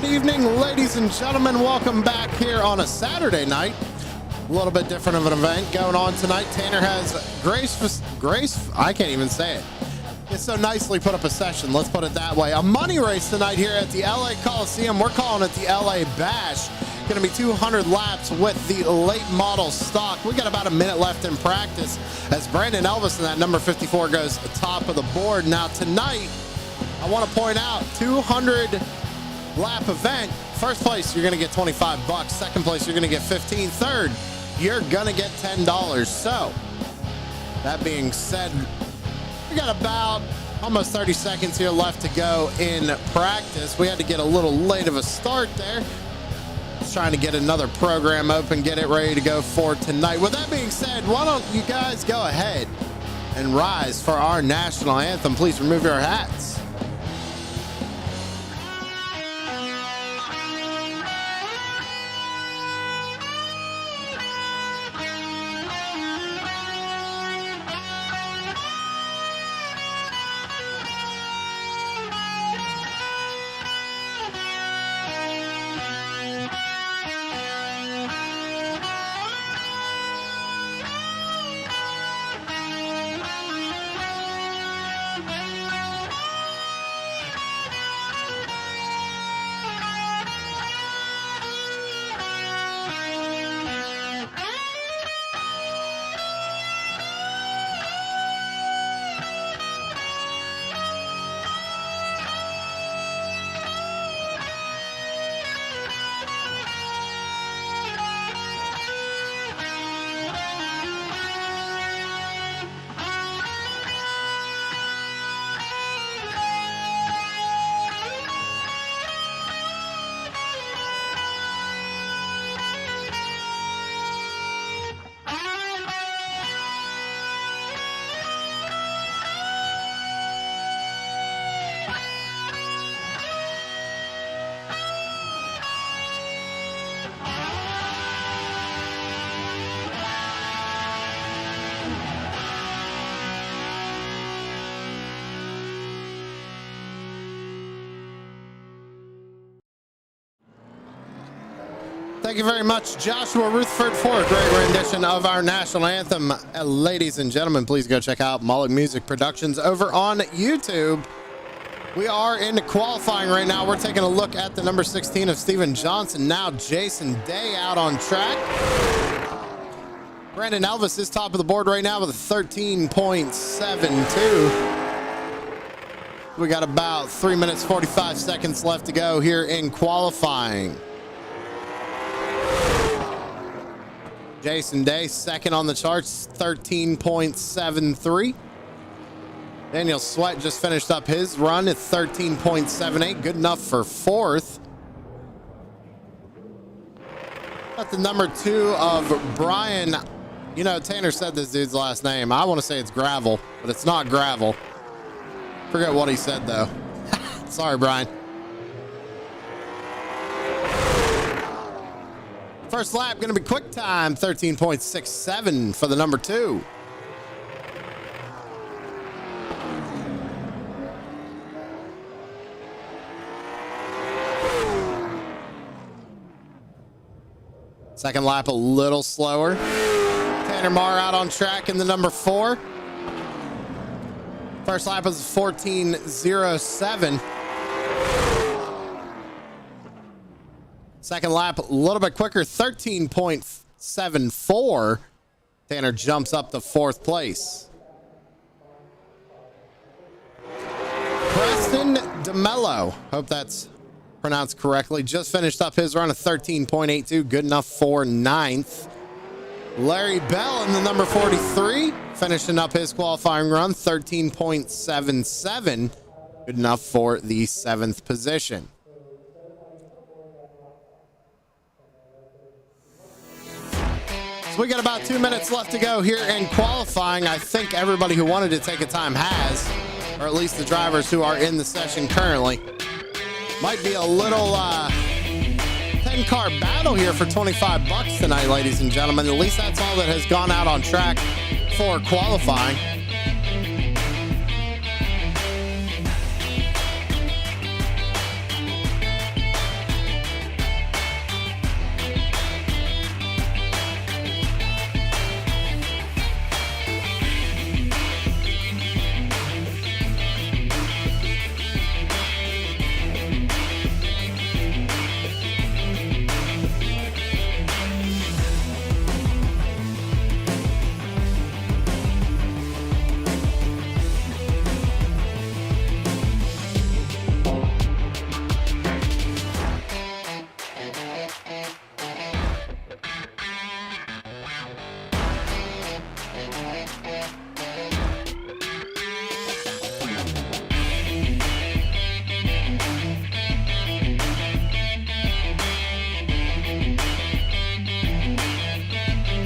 Good evening, ladies and gentlemen. Welcome back here on a Saturday night. A little bit different of an event going on tonight. Tanner has Grace, I can't even say it. It's so nicely put up a session, let's put it that way. A money race tonight here at the LA Coliseum. We're calling it the LA Bash. Going to be 200 laps with the late model stock. We got about a minute left in practice as Brandon Elvis in that number 54 goes top of the board. Now tonight, I want to point out 200 lap event. First place, you're going to get 25 bucks. Second place, you're going to get 15. Third, you're going to get $10. So that being said, we got about almost 30 seconds here left to go in practice. We had to get a little late of a start there. Just trying to get another program open, get it ready to go for tonight. With that being said, why don't you guys go ahead and rise for our national anthem. Please remove your hats. Thank you very much, Joshua Rutherford, for a great rendition of our national anthem. Ladies and gentlemen, please go check out Mullet Music Productions over on YouTube. We are in qualifying right now. We're taking a look at the number 16 of Steven Johnson. Now Jason Day out on track. Brandon Elvis is top of the board right now with a 13.72. We got about 3 minutes, 45 seconds left to go here in qualifying. Jason Day, second on the charts, 13.73. Daniel Sweat just finished up his run at 13.78. Good enough for fourth. Got the number 2 of Brian. You know, Tanner said this dude's last name. I want to say it's Gravel, but it's not Gravel. Forget what he said, though. Sorry, Brian. First lap going to be quick time, 13.67 for the number 2. Second lap a little slower. Tanner Marr out on track in the number 4. First lap was 14.07. Second lap, a little bit quicker, 13.74. Tanner jumps up to fourth place. Preston DeMello, hope that's pronounced correctly, just finished up his run of 13.82, good enough for ninth. Larry Bell in the number 43, finishing up his qualifying run, 13.77, good enough for the 7th position. We got about 2 minutes left to go here in qualifying. I think everybody who wanted to take a time has, or at least the drivers who are in the session currently. Might be a little 10-car battle here for 25 bucks tonight, ladies and gentlemen. At least that's all that has gone out on track for qualifying.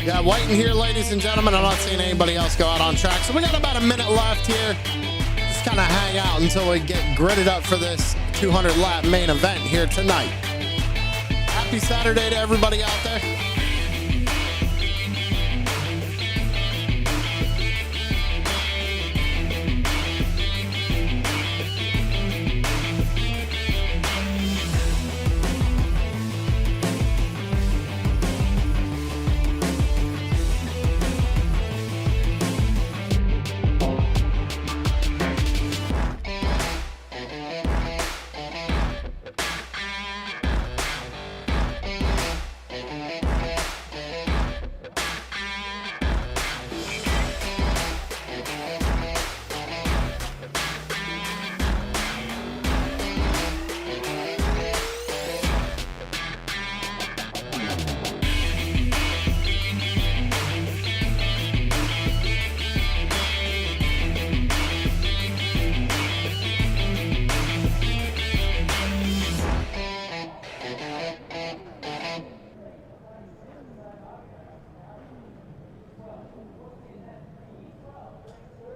Yeah, waiting here, ladies and gentlemen. I'm not seeing anybody else go out on track. So we got about a minute left here. Just kind of hang out until we get gridded up for this 200 lap main event here tonight. Happy Saturday to everybody out there.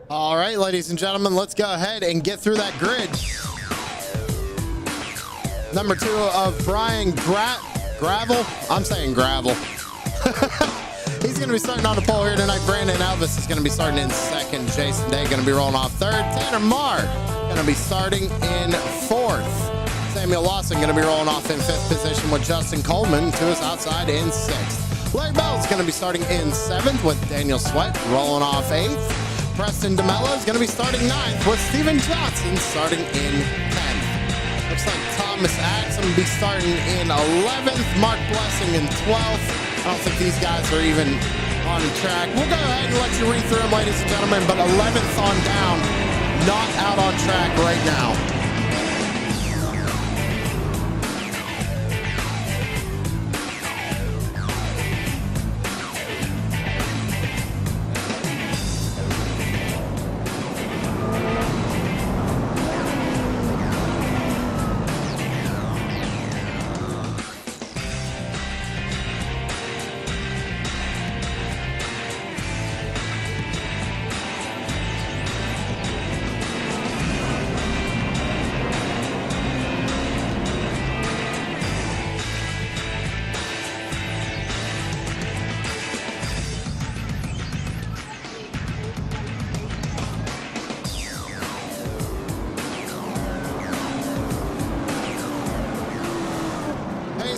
All right, ladies and gentlemen, let's go ahead and get through that grid. Number 2 of Brian Gravel. I'm saying Gravel. He's going to be starting on the pole here tonight. Brandon Elvis is going to be starting in second. Jason Day going to be rolling off third. Tanner Marr going to be starting in fourth. Samuel Lawson going to be rolling off in fifth position with Justin Coleman to his outside in sixth. Larry Bell's going to be starting in seventh with Daniel Sweat rolling off eighth. Preston DeMello is going to be starting 9th with Steven Johnson starting in 10th. Looks like Thomas Axe will be starting in 11th, Mark Blessing in 12th. I don't think these guys are even on track. We'll go ahead and let you read through them, ladies and gentlemen, but 11th on down, not out on track right now.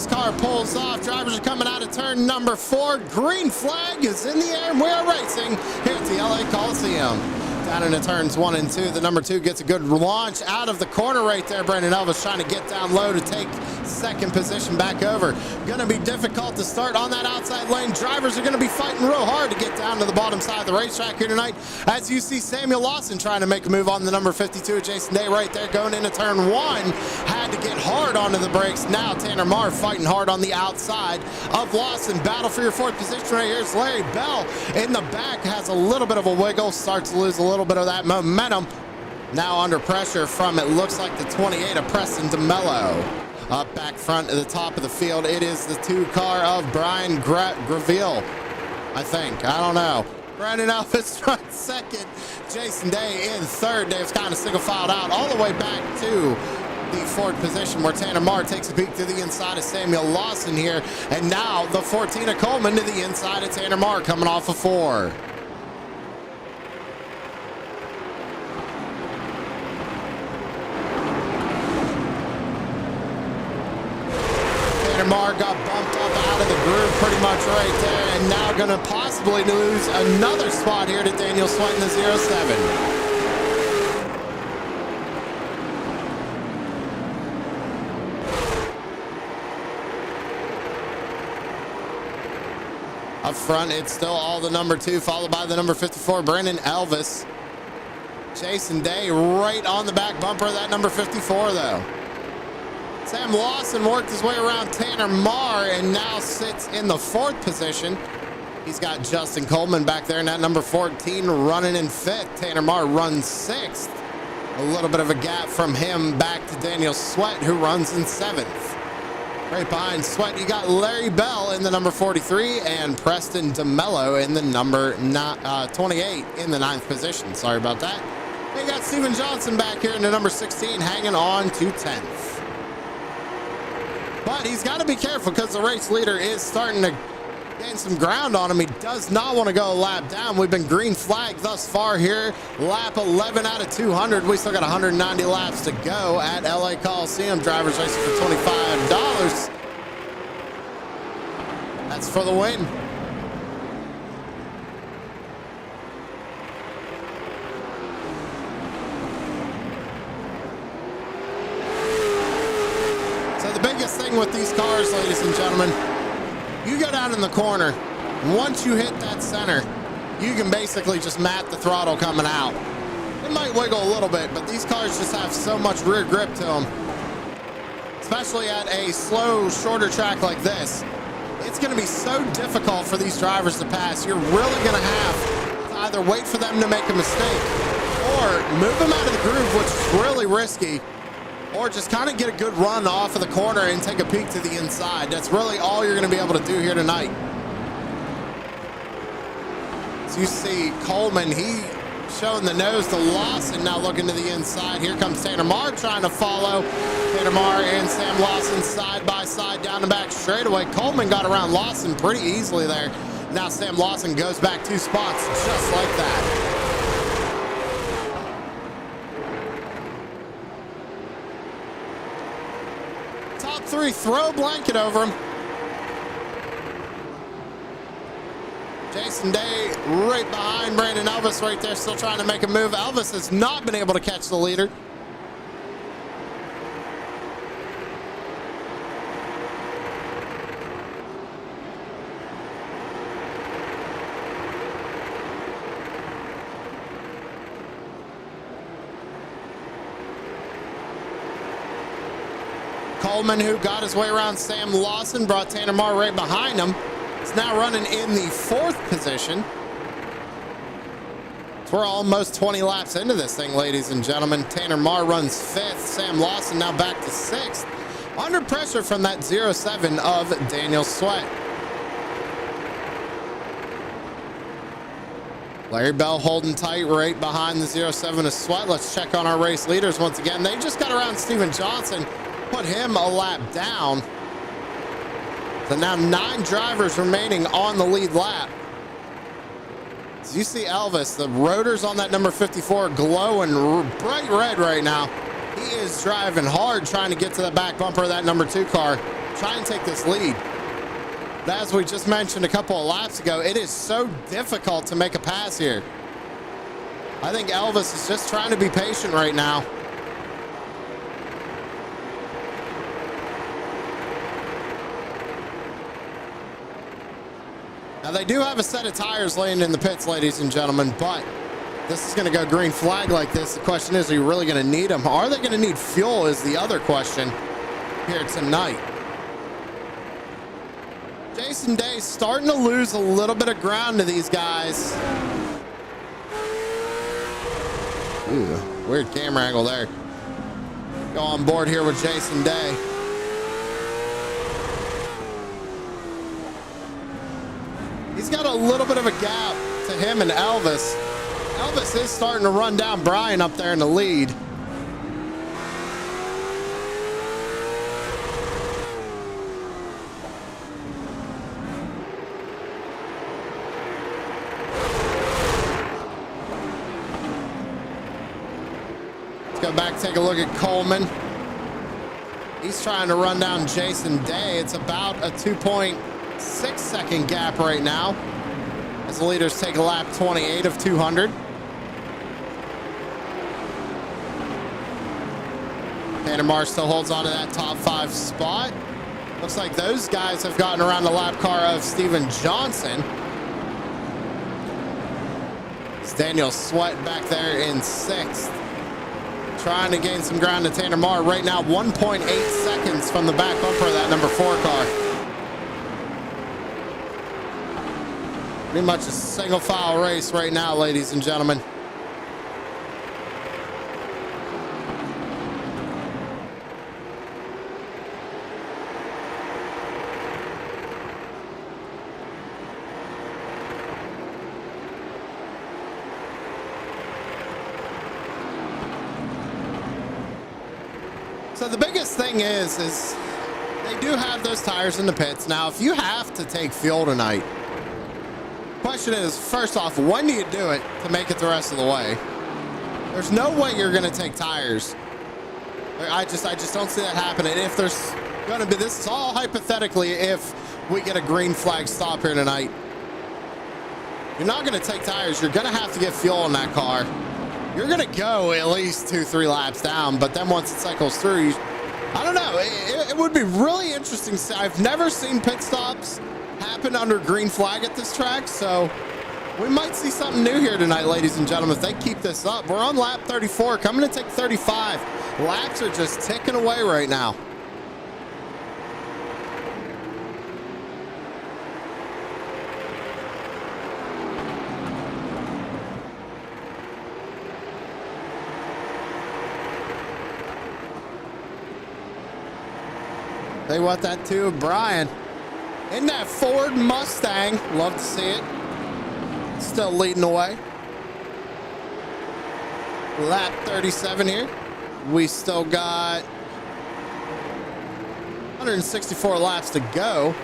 Car pulls off. Drivers are coming out of turn number 4. Green flag is in the air, and we are racing here at the LA Coliseum. Down into turns 1 and 2. The number 2 gets a good launch out of the corner right there. Brandon Elvis trying to get down low to take second position back over. Going to be difficult to start on that outside lane. Drivers are going to be fighting real hard to get down to the bottom side of the racetrack here tonight. As you see Samuel Lawson trying to make a move on the number 52, Jason Day right there going into turn 1. Had to get hard onto the brakes. Now Tanner Marr fighting hard on the outside of Lawson. Battle for your 4th position right here is Larry Bell in the back. Has a little bit of a wiggle. Starts to lose a little bit of that momentum. Now under pressure from, it looks like the 28 of Preston DeMello. Up back front at the top of the field, it is the 2 car of Brian Graville, I think. I don't know. Brandon Elvis runs second. Jason Day in third. Dave's kind of single filed out all the way back to the 4th position where Tanner Marr takes a peek to the inside of Samuel Lawson here. And now the 14 of Coleman to the inside of Tanner Marr coming off of 4. Marr got bumped up out of the groove pretty much right there, and now going to possibly lose another spot here to Daniel Sweat in the 07. Up front, it's still all the number 2, followed by the number 54, Brandon Elvis. Jason Day right on the back bumper of that number 54, though. Sam Lawson worked his way around Tanner Marr and now sits in the 4th position. He's got Justin Coleman back there in that number 14 running in 5th. Tanner Marr runs 6th. A little bit of a gap from him back to Daniel Sweat, who runs in 7th. Right behind Sweat, you got Larry Bell in the number 43 and Preston DeMello in the number 28 in the 9th position. Sorry about that. You got Steven Johnson back here in the number 16, hanging on to 10th. But he's got to be careful because the race leader is starting to gain some ground on him. He does not want to go a lap down. We've been green flagged thus far here. Lap 11 out of 200. We still got 190 laps to go at LA Coliseum. Drivers racing for $25. That's for the win. So the biggest thing with these cars, ladies and gentlemen, you go down in the corner, once you hit that center, you can basically just mat the throttle coming out. It might wiggle a little bit, but these cars just have so much rear grip to them. Especially at a slow, shorter track like this. It's going to be so difficult for these drivers to pass. You're really going to have to either wait for them to make a mistake or move them out of the groove, which is really risky, or just kind of get a good run off of the corner and take a peek to the inside. That's really all you're going to be able to do here tonight. So you see Coleman, he showing the nose to Lawson, now looking to the inside. Here comes Tanner Marr trying to follow. Tanner Marr and Sam Lawson side by side down the back straightaway. Coleman got around Lawson pretty easily there. Now Sam Lawson goes back 2 spots just like that. Top 3, throw a blanket over him. Jason Day right behind Brandon Elvis right there, still trying to make a move. Elvis has not been able to catch the leader. Coleman, who got his way around Sam Lawson, brought Tanner Marr right behind him. He's now running in the 4th position. So we're almost 20 laps into this thing, ladies and gentlemen. Tanner Marr runs 5th. Sam Lawson now back to 6th. Under pressure from that 07 of Daniel Sweat. Larry Bell holding tight right behind the 07 of Sweat. Let's check on our race leaders once again. They just got around Steven Johnson, put him a lap down. So now 9 drivers remaining on the lead lap. As you see Elvis, the rotors on that number 54 glowing bright red right now. He is driving hard, trying to get to the back bumper of that number 2 car, try and take this lead. But as we just mentioned a couple of laps ago, it is so difficult to make a pass here. I think Elvis is just trying to be patient right now. Now, they do have a set of tires laying in the pits, ladies and gentlemen, but this is going to go green flag like this. The question is, are you really going to need them? Are they going to need fuel is the other question here tonight. Jason Day starting to lose a little bit of ground to these guys. Ooh, weird camera angle there. Go on board here with Jason Day. He's got a little bit of a gap to him and Elvis. Elvis is starting to run down Brian up there in the lead. Let's go back, take a look at Coleman. He's trying to run down Jason Day. It's about a 2.6-second gap right now as the leaders take a lap 28 of 200. Tanner Marr still holds on to that top 5 spot. Looks like those guys have gotten around the lap car of Steven Johnson. It's Daniel Sweat back there in 6th. Trying to gain some ground to Tanner Marr right now, 1.8 seconds from the back bumper of that number 4 car. Pretty much a single file race right now, ladies and gentlemen. So the biggest thing is they do have those tires in the pits. Now, if you have to take fuel tonight, question is, first off, when do you do it to make it the rest of the way? There's no way you're going to take tires. I just don't see that happening. If there's going to be, this is all hypothetically, if we get a green flag stop here tonight, you're not going to take tires. You're going to have to get fuel in that car. You're going to go at least 2-3 laps down, but then once it cycles through, I don't know. It would be really interesting. I've never seen pit stops happen under green flag at this track, so we might see something new here tonight, ladies and gentlemen, if they keep this up. We're on lap 34, coming to take 35. Laps are just ticking away right now. They want that too, Brian. In that Ford Mustang, love to see it. Still leading the way. Lap 37 here. We still got 164 laps to go.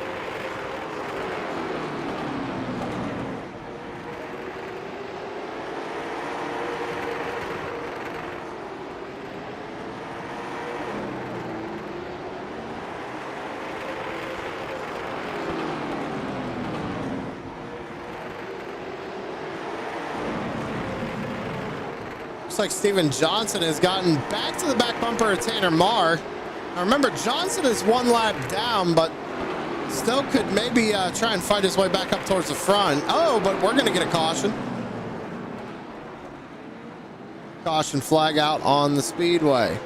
Looks like Steven Johnson has gotten back to the back bumper of Tanner Marr. Now remember, Johnson is one lap down, but still could maybe try and fight his way back up towards the front. Oh, but we're going to get a caution. Caution flag out on the speedway.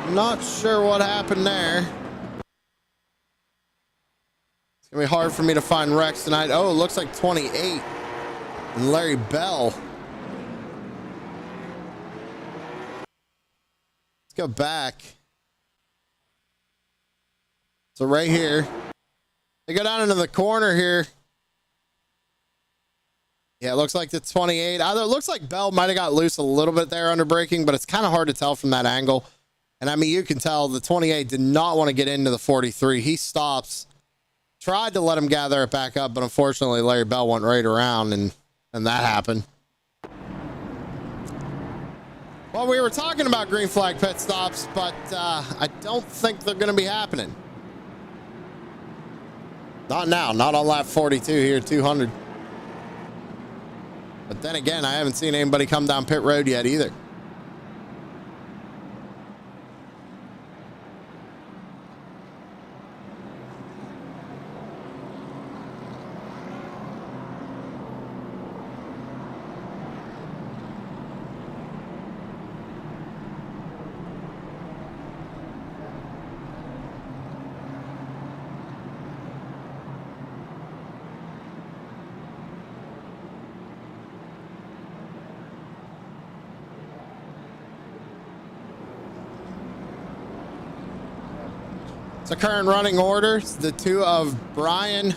Not sure what happened there. It's going to be hard for me to find wrecks tonight. Oh, it looks like 28. And Larry Bell. Go back. So right here, they go down into the corner here. Yeah, it looks like the 28. Either it looks like Bell might have got loose a little bit there under braking, but it's kind of hard to tell from that angle. And I mean, you can tell the 28 did not want to get into the 43. He stops, tried to let him gather it back up, but unfortunately Larry Bell went right around and that happened. Well, we were talking about green flag pit stops, but I don't think they're going to be happening. Not now, not on lap 42 here, 200. But then again, I haven't seen anybody come down pit road yet either. So current running order, the two of Brian.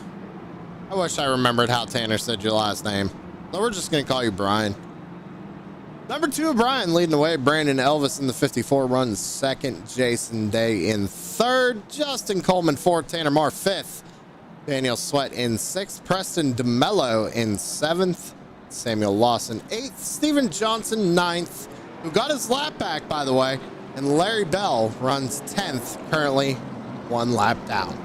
I wish I remembered how Tanner said your last name. So we're just going to call you Brian. Number 2 of Brian leading the way. Brandon Elvis in the 54 runs second. Jason Day in third. Justin Coleman fourth. Tanner Marr fifth. Daniel Sweat in sixth. Preston DeMello in seventh. Samuel Lawson eighth. Steven Johnson ninth, who got his lap back, by the way. And Larry Bell runs 10th, currently one lap down.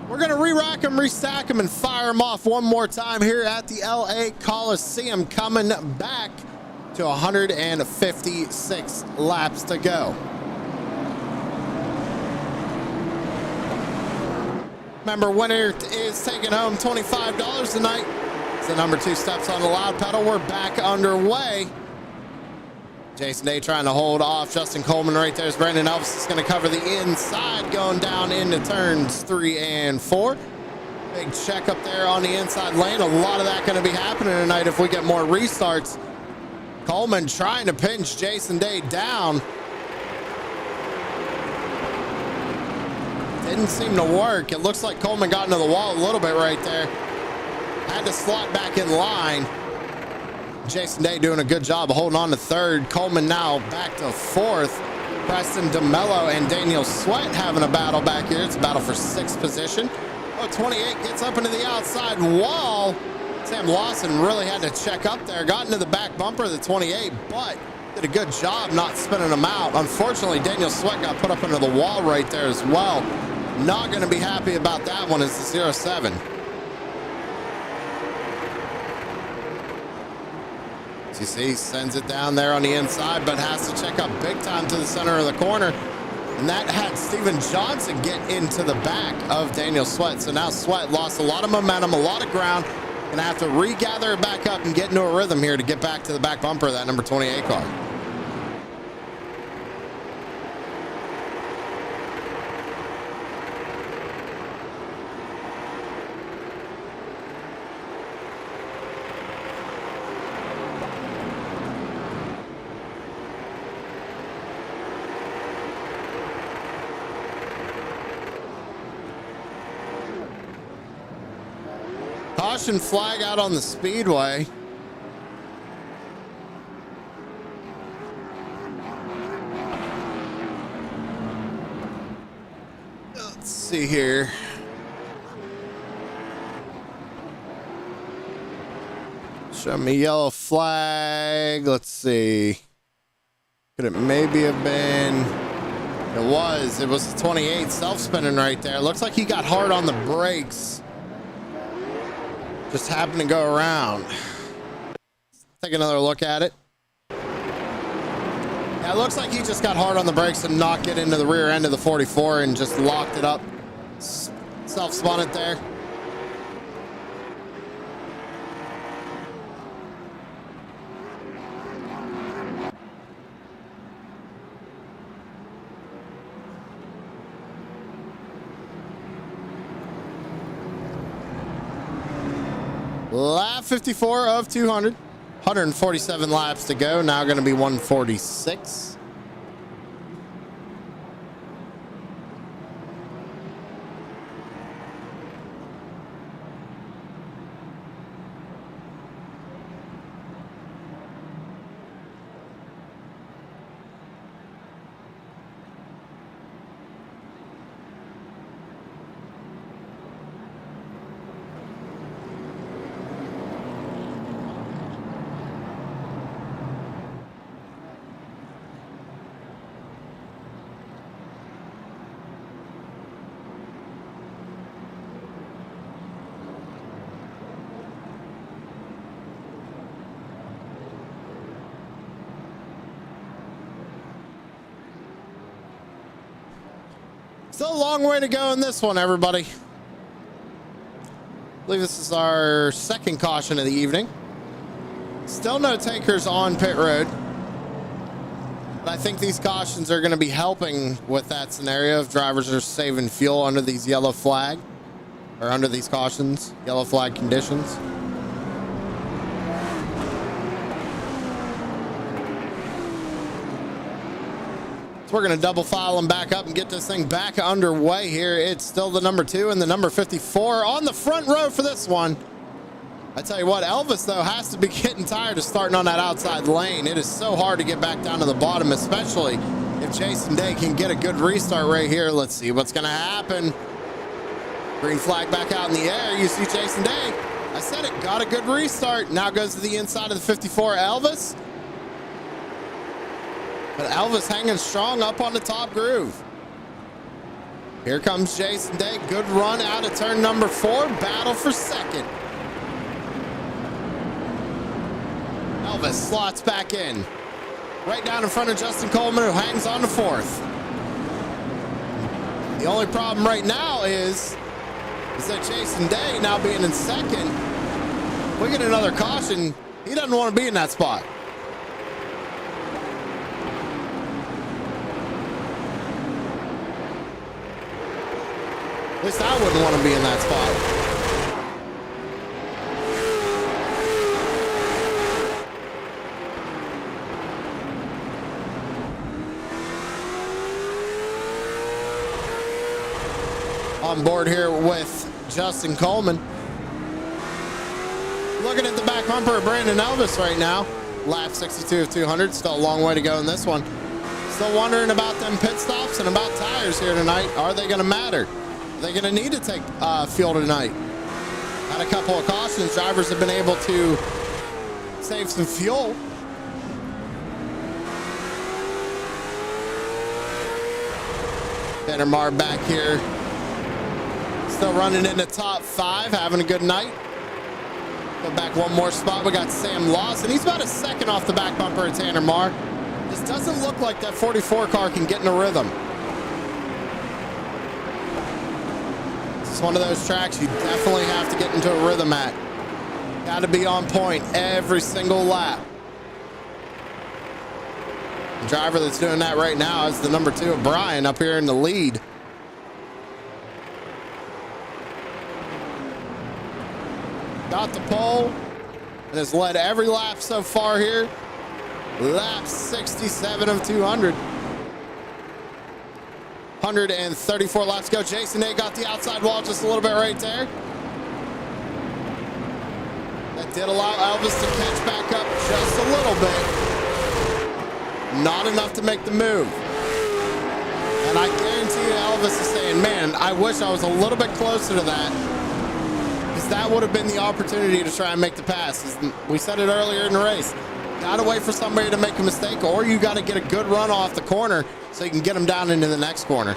We're going to re-rack them, restack them, and fire them off one more time here at the LA Coliseum, coming back to 156 laps to go. Remember, winner is taking home $25 tonight. So number 2 steps on the loud pedal. We're back underway. Jason Day trying to hold off Justin Coleman right there. As Brandon Elvis is going to cover the inside, going down into turns 3 and 4. Big check up there on the inside lane. A lot of that going to be happening tonight if we get more restarts. Coleman trying to pinch Jason Day down. Didn't seem to work. It looks like Coleman got into the wall a little bit right there. Had to slot back in line. Jason Day doing a good job of holding on to third. Coleman now back to fourth. Preston DeMello and Daniel Sweat having a battle back here. It's a battle for 6th position. Oh, 28 gets up into the outside wall. Sam Lawson really had to check up there. Got into the back bumper of the 28, but did a good job not spinning him out. Unfortunately, Daniel Sweat got put up into the wall right there as well. Not going to be happy about that one as the 07. As you see, sends it down there on the inside, but has to check up big time to the center of the corner. And that had Steven Johnson get into the back of Daniel Sweat. So now Sweat lost a lot of momentum, a lot of ground. Gonna have to regather it back up and get into a rhythm here to get back to the back bumper of that number 28 car. Caution flag out on the speedway. Let's see here. Show me yellow flag. Let's see. Could it maybe have been? It was the 28 self-spinning right there. Looks like he got hard on the brakes. Just happened to go around. Take another look at it. Yeah, it looks like he just got hard on the brakes and knocked it into the rear end of the 44 and just locked it up. Self-spun it there. Lap 54 of 200. 147 laps to go. Now going to be 146. Still a long way to go in this one, everybody. I believe this is our second caution of the evening. Still no takers on pit road. But I think these cautions are going to be helping with that scenario if drivers are saving fuel under these yellow flag or under these cautions, yellow flag conditions. We're going to double file them back up and get this thing back underway here. It's still the number 2 and the number 54 on the front row for this one. I tell you what, Elvis, though, has to be getting tired of starting on that outside lane. It is so hard to get back down to the bottom, especially if Jason Day can get a good restart right here. Let's see what's going to happen. Green flag back out in the air. You see Jason Day. I said it, got a good restart. Now goes to the inside of the 54, Elvis. But Elvis hanging strong up on the top groove. Here comes Jason Day. Good run out of turn number 4. Battle for second. Elvis slots back in. Right down in front of Justin Coleman, who hangs on to 4th. The only problem right now is that Jason Day now being in 2nd. We get another caution. He doesn't want to be in that spot. At least I wouldn't want to be in that spot. On board here with Justin Coleman. Looking at the back bumper of Brandon Elvis right now. Lap 62 of 200. Still a long way to go in this one. Still wondering about them pit stops and about tires here tonight. Are they going to matter? Are they going to need to take fuel tonight? Had a couple of cautions. Drivers have been able to save some fuel. Tanner Marr back here. Still running in the top 5, having a good night. Go back one more spot. We got Sam Lawson. He's about a second off the back bumper of Tanner Marr. This doesn't look like that 44 car can get in a rhythm. This is one of those tracks you definitely have to get into a rhythm at. Got to be on point every single lap. The driver that's doing that right now is the number 2 of Brian up here in the lead. Got the pole and has led every lap so far here. Lap 67 of 200. 134 laps to go. Jason A got the outside wall just a little bit right there. That did allow Elvis to catch back up just a little bit. Not enough to make the move. And I guarantee you Elvis is saying, man, I wish I was a little bit closer to that. Because that would have been the opportunity to try and make the pass. We said it earlier in the race. Got to wait for somebody to make a mistake, or you got to get a good run off the corner so you can get them down into the next corner.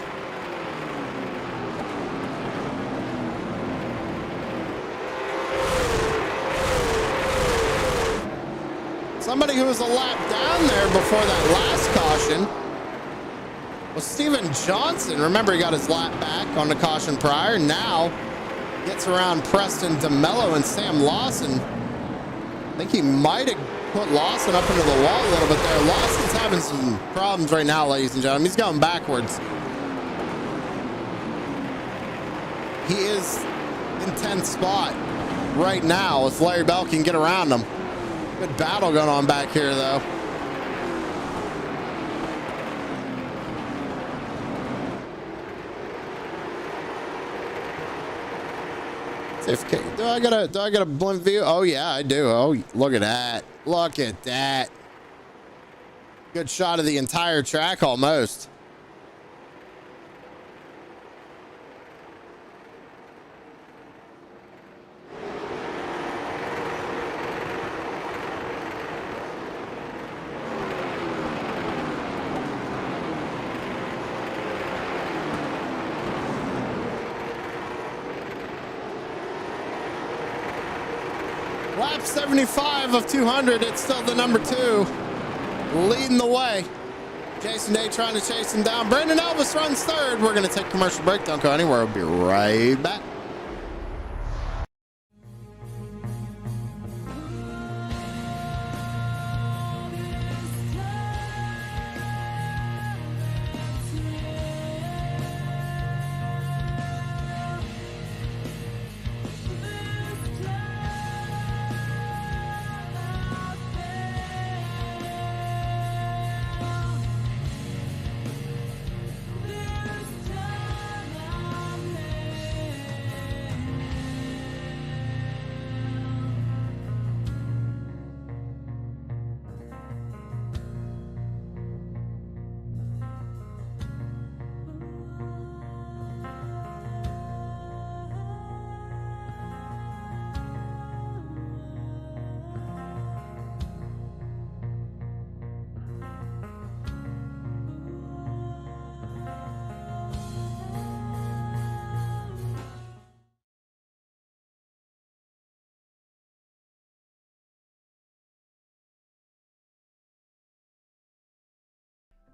Somebody who was a lap down there before that last caution was Steven Johnson. Remember, he got his lap back on the caution prior. Now gets around Preston DeMello and Sam Lawson. I think he might have put Lawson up into the wall a little bit there. Lawson's having some problems right now, ladies and gentlemen. He's going backwards. He is in 10th spot right now if Larry Bell can get around him. Good battle going on back here, though. Do I get a blimp view? Oh yeah, I do. Oh, look at that. Look at that. Good shot of the entire track almost. Lap 75 of 200. It's still the number 2 leading the way. Jason Day trying to chase him down. Brandon Elvis runs 3rd. We're going to take a commercial break. Don't go anywhere. We'll be right back.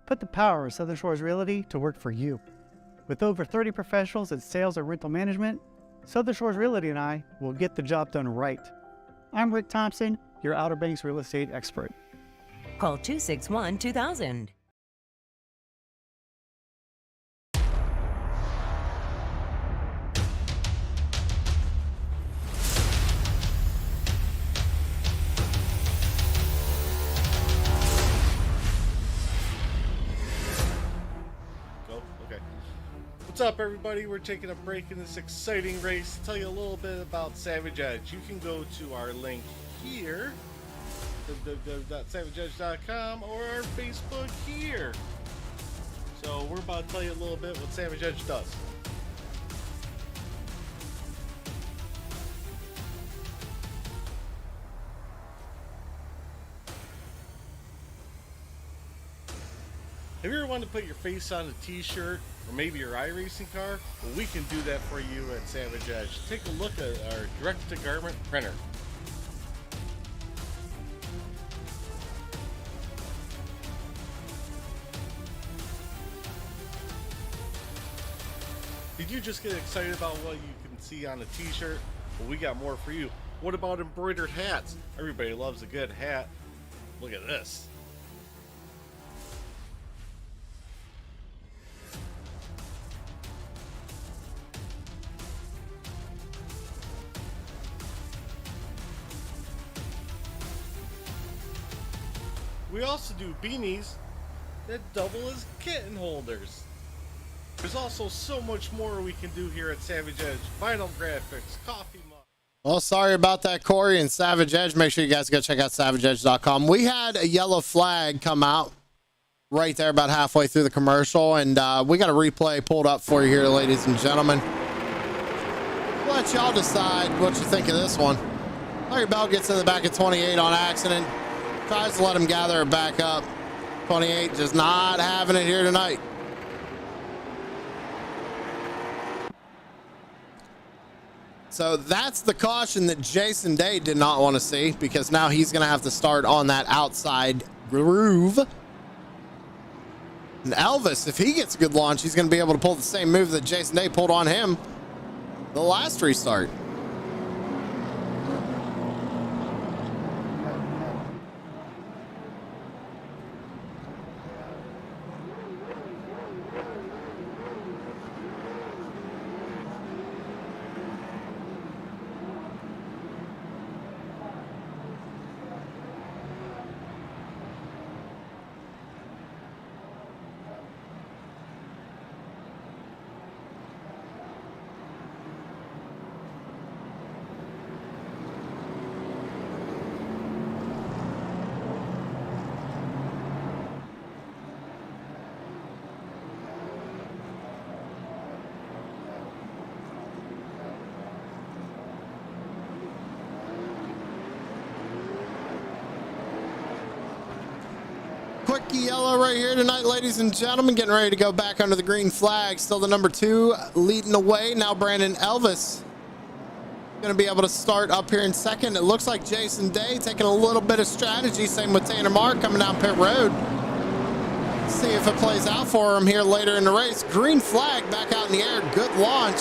Put the power of Southern Shores Realty to work for you. With over 30 professionals in sales and rental management, Southern Shores Realty and I will get the job done right. I'm Rick Thompson, your Outer Banks real estate expert. Call 261-2000. What's up, everybody? We're taking a break in this exciting race to tell you a little bit about Savage Edge. You can go to our link here, www.savageedge.com, or our Facebook here. So we're about to tell you a little bit what Savage Edge does. Have you ever wanted to put your face on a t-shirt or maybe your iRacing car? Well, we can do that for you at Savage Edge. Take a look at our direct-to-garment printer. Did you just get excited about what you can see on a t-shirt? Well, we got more for you. What about embroidered hats? Everybody loves a good hat. Look at this. We also do beanies that double as kitten holders. There's also so much more we can do here at Savage Edge. Vinyl graphics, coffee mug. Well, sorry about that, Corey and Savage Edge. Make sure you guys go check out savageedge.com. We had a yellow flag come out right there about halfway through the commercial, and we got a replay pulled up for you here, ladies and gentlemen. We'll let y'all decide what you think of this one. Larry Bell gets in the back of 28 on accident. Tries to let him gather it back up. 28 just not having it here tonight. So that's the caution that Jason Day did not want to see, because now he's going to have to start on that outside groove. And Elvis, if he gets a good launch, he's going to be able to pull the same move that Jason Day pulled on him the last restart. Quick yellow right here tonight, ladies and gentlemen. Getting ready to go back under the green flag. Still the number 2 leading the way. Now Brandon Elvis going to be able to start up here in second. It looks like Jason Day taking a little bit of strategy. Same with Tanner Mark coming down pit road. See if it plays out for him here later in the race. Green flag back out in the air. Good launch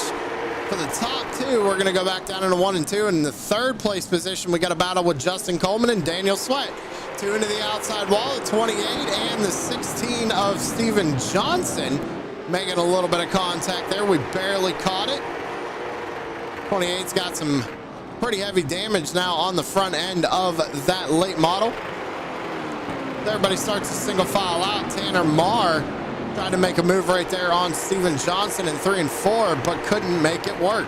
for the top 2. We're going to go back down into 1 and 2. In the third place position, we got a battle with Justin Coleman and Daniel Sweat. 2 into the outside wall, the 28 and the 16 of Steven Johnson making a little bit of contact there. We barely caught it. 28's got some pretty heavy damage now on the front end of that late model. Everybody starts a single file out. Tanner Marr tried to make a move right there on Steven Johnson in 3 and 4, but couldn't make it work.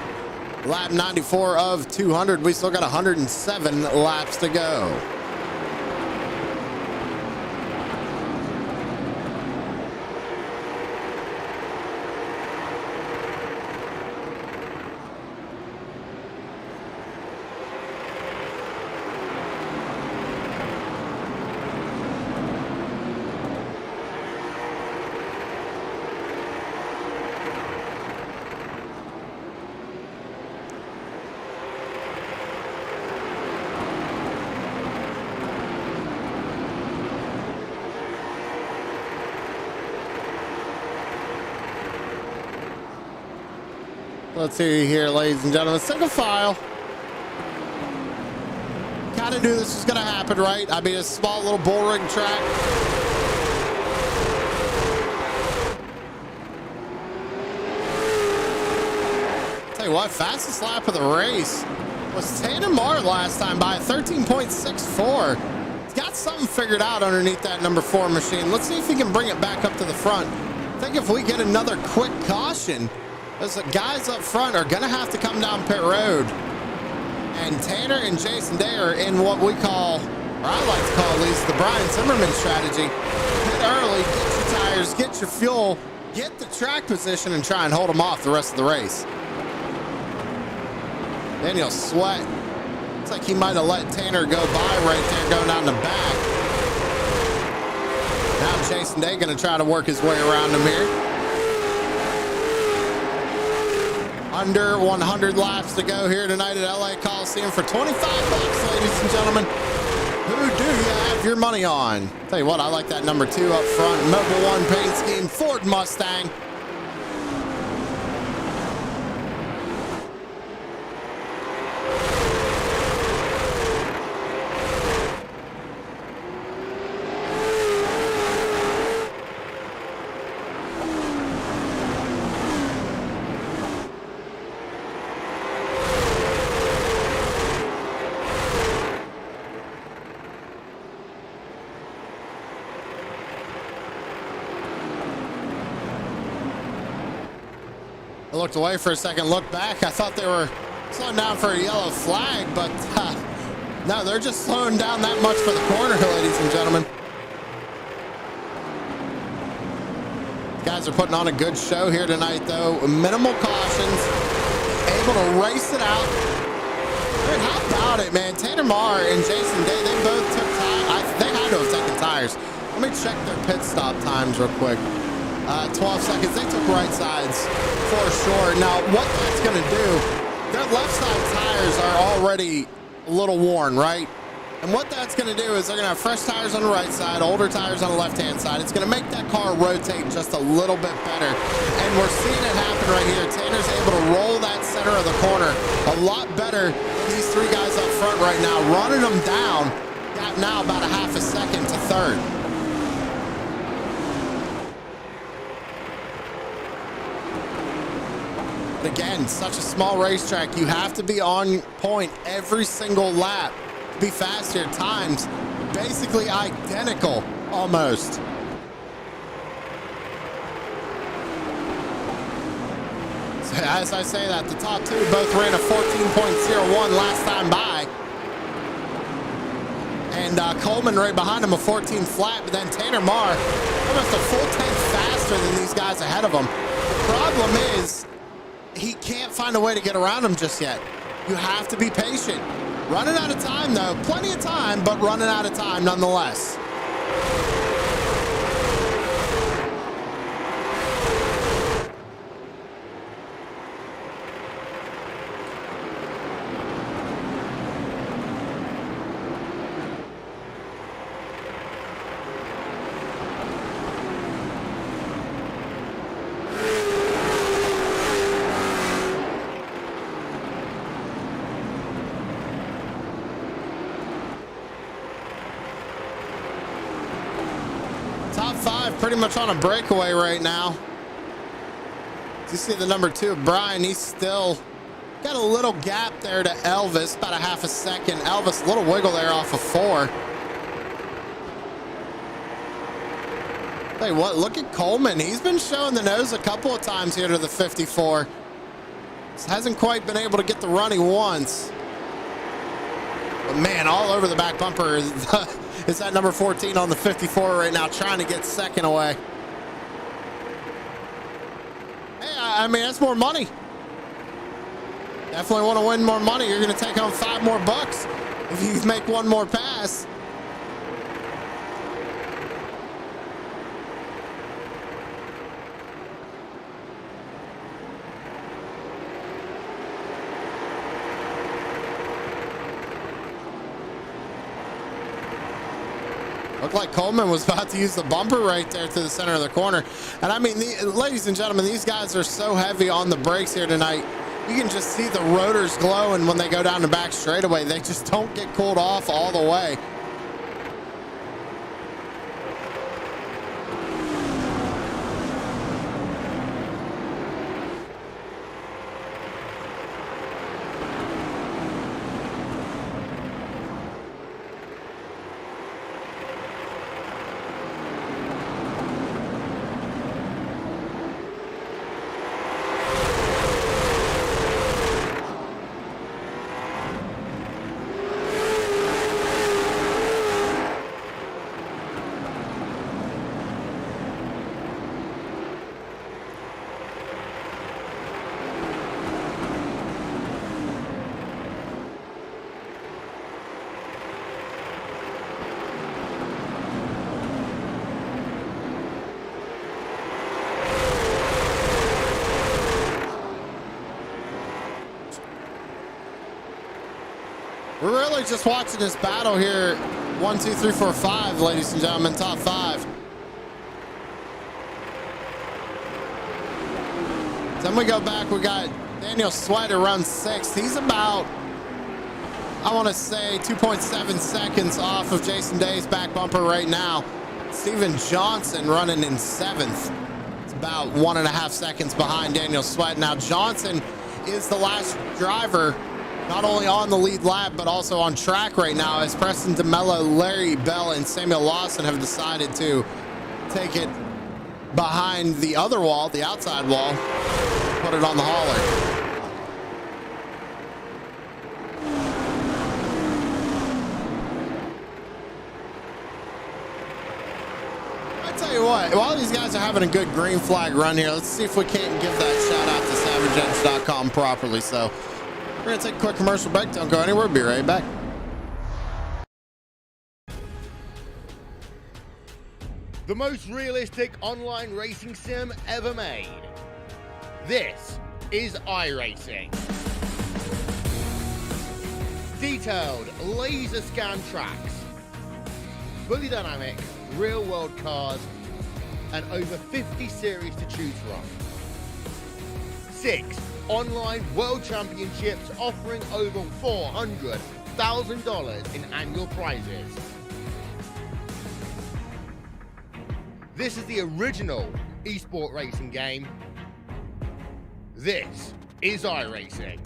Lap 94 of 200. We still got 107 laps to go. Let's see here, ladies and gentlemen. Single file. Kind of knew this was going to happen, right? I mean, a small little bull ring track. Tell you what, fastest lap of the race was Tanner Marr last time by 13.64. He's got something figured out underneath that number 4 machine. Let's see if he can bring it back up to the front. I think if we get another quick caution, those guys up front are going to have to come down pit road. And Tanner and Jason Day are in what we call, or I like to call at least, the Brian Zimmerman strategy. Pit early, get your tires tires, get your fuel, get the track position, and try and hold them off the rest of the race. Daniel Sweat. Looks like he might have let Tanner go by right there going down the back. Now Jason Day going to try to work his way around him here. Under 100 laps to go here tonight at LA Coliseum for 25 bucks, ladies and gentlemen. Who do you have your money on? Tell you what, I like that number 2 up front. Mobil 1 paint scheme, Ford Mustang. I looked away for a second, looked back. I thought they were slowing down for a yellow flag, but no, they're just slowing down that much for the corner, ladies and gentlemen. Guys are putting on a good show here tonight, though. Minimal cautions, able to race it out. Dude, how about it, man? Tanner Marr and Jason Day, they both took time. They had to have taken tires. Let me check their pit stop times real quick. 12 seconds. They took right sides for sure. Now, what that's going to do, their left side tires are already a little worn, right? And what that's going to do is they're going to have fresh tires on the right side, older tires on the left-hand side. It's going to make that car rotate just a little bit better. And we're seeing it happen right here. Tanner's able to roll that center of the corner a lot better than these 3 guys up front right now. Running them down, got now about a half a second to third. But again, such a small racetrack, you have to be on point every single lap to be fast here. Times basically identical, almost. So as I say that, the top 2 both ran a 14.01 last time by. And Coleman right behind him a 14 flat, but then Tanner Marr almost a full tenth faster than these guys ahead of him. The problem is, he can't find a way to get around him just yet. You have to be patient. Running out of time, though. Plenty of time, but running out of time nonetheless. Top 5 pretty much on a breakaway right now. You see the number 2, Brian, he's still got a little gap there to Elvis, about a half a second. Elvis, a little wiggle there off of 4. Hey, what? Look at Coleman. He's been showing the nose a couple of times here to the 54. Just hasn't quite been able to get the running once. But man, all over the back bumper is that number 14 on the 54 right now, trying to get second away. Hey, I mean, that's more money. Definitely want to win more money. You're going to take home $5 more if you make one more pass. Looked like Coleman was about to use the bumper right there to the center of the corner. And I mean, ladies and gentlemen, these guys are so heavy on the brakes here tonight. You can just see the rotors glowing when they go down the back straightaway. They just don't get cooled off all the way. We're really just watching this battle here. 1, 2, 3, 4, 5, ladies and gentlemen, top 5. Then we go back, we got Daniel Sweat who runs 6th. He's about, I want to say, 2.7 seconds off of Jason Day's back bumper right now. Steven Johnson running in 7th. It's about 1.5 seconds behind Daniel Sweat. Now Johnson is the last driver not only on the lead lap, but also on track right now, as Preston DeMello, Larry Bell, and Samuel Lawson have decided to take it behind the other wall, the outside wall, put it on the hauler. I tell you what, while these guys are having a good green flag run here, let's see if we can't give that shout out to SavageEdge.com properly. So we're going to take a quick commercial break. Don't go anywhere. Be right back. The most realistic online racing sim ever made. This is iRacing. Detailed laser scan tracks, fully dynamic, real world cars, and over 50 series to choose from. 6 online world championships offering over $400,000 in annual prizes. This is the original esport racing game. This is iRacing.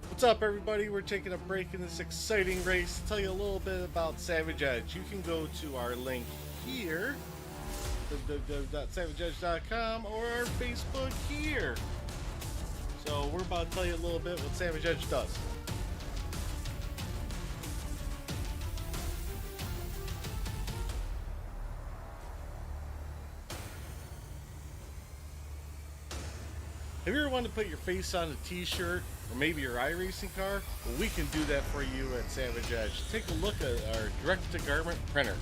What's up, everybody? We're taking a break in this exciting race to tell you a little bit about Savage Edge. You can go to our link here, www.savageedge.com, or our Facebook here. So we're about to tell you a little bit what Savage Edge does. Have you ever wanted to put your face on a t-shirt or maybe your iRacing car? Well, we can do that for you at Savage Edge. Take a look at our direct-to-garment printer.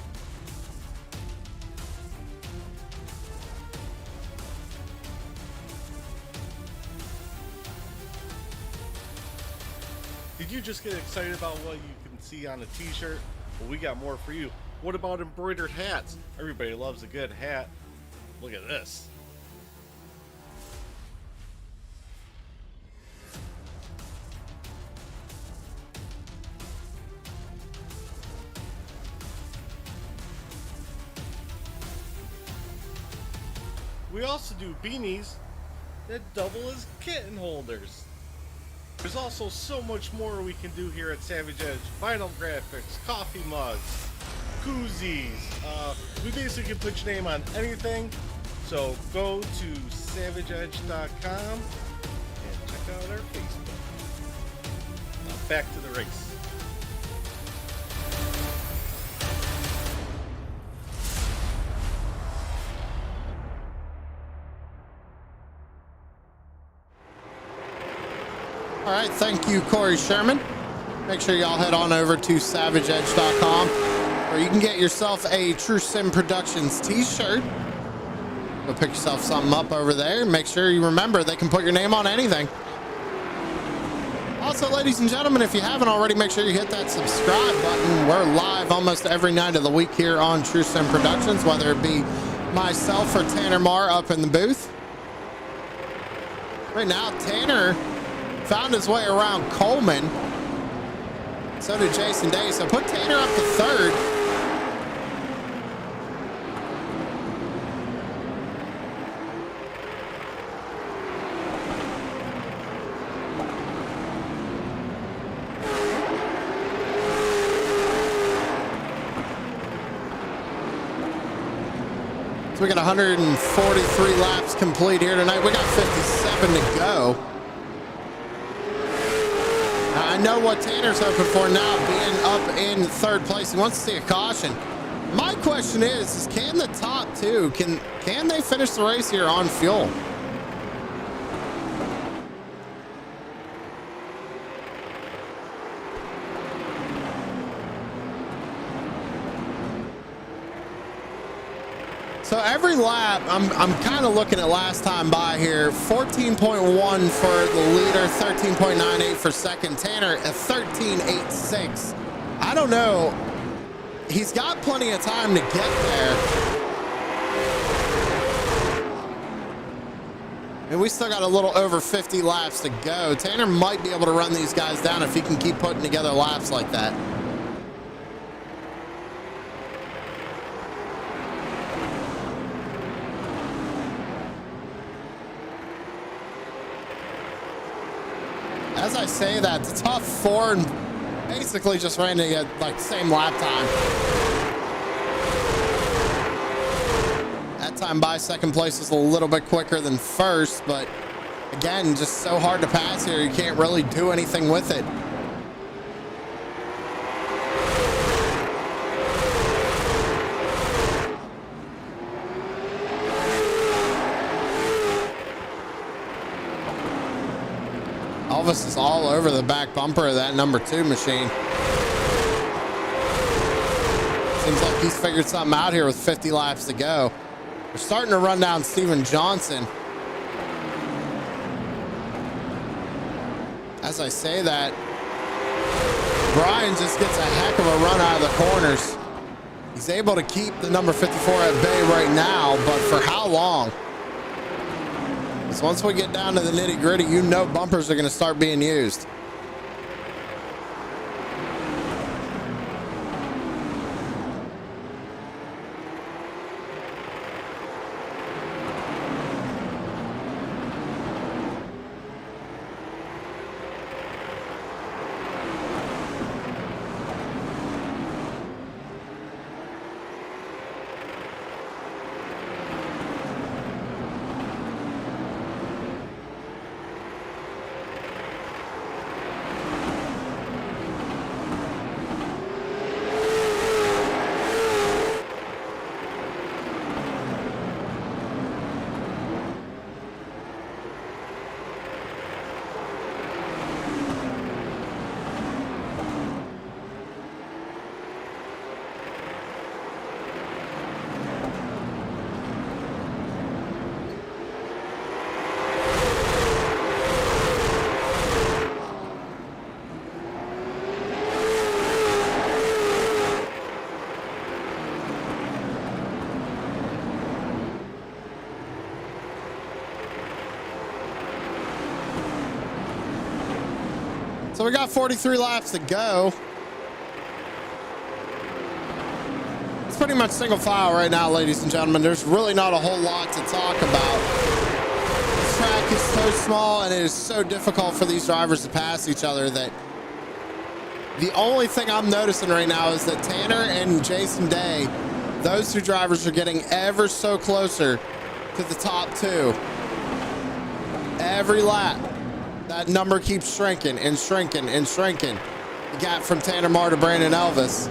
Did you just get excited about what you can see on a t-shirt? Well, we got more for you. What about embroidered hats? Everybody loves a good hat. Look at this. We also do beanies that double as kitten holders. There's also so much more we can do here at Savage Edge. Vinyl graphics, coffee mugs, koozies. We basically can put your name on anything. So go to savageedge.com and check out our Facebook. Now back to the race. All right, thank you, Corey Sherman. Make sure y'all head on over to SavageEdge.com, where you can get yourself a True Sim Productions t-shirt. Go pick yourself something up over there. Make sure you remember they can put your name on anything. Also, ladies and gentlemen, if you haven't already, make sure you hit that subscribe button. We're live almost every night of the week here on True Sim Productions, whether it be myself or Tanner Marr up in the booth. Right now, Tanner found his way around Coleman. So did Jason Day. So put Tanner up to 3rd. So we got 143 laps complete here tonight. We got 57 to go. I know what Tanner's hoping for now, being up in 3rd place. He wants to see a caution. My question is can the top two, can they finish the race here on fuel? So every lap, I'm kind of looking at last time by here. 14.1 for the leader, 13.98 for second. Tanner at 13.86. I don't know. He's got plenty of time to get there. And we still got a little over 50 laps to go. Tanner might be able to run these guys down if he can keep putting together laps like that. As I say that, the top four basically just ran to get like same lap time. That time by second place was a little bit quicker than first, but again, just so hard to pass here. You can't really do anything with it. Elvis is all over the back bumper of that number 2 machine. Seems like he's figured something out here with 50 laps to go. We're starting to run down Steven Johnson. As I say that, Brian just gets a heck of a run out of the corners. He's able to keep the number 54 at bay right now, but for how long? Because once we get down to the nitty gritty, you know bumpers are going to start being used. So we got 43 laps to go. It's pretty much single file right now, ladies and gentlemen. There's really not a whole lot to talk about. This track is so small and it is so difficult for these drivers to pass each other that the only thing I'm noticing right now is that Tanner and Jason Day, those two drivers are getting ever so closer to the top two. Every lap. That number keeps shrinking and shrinking and shrinking. The gap from Tanner Marr to Brandon Elvis.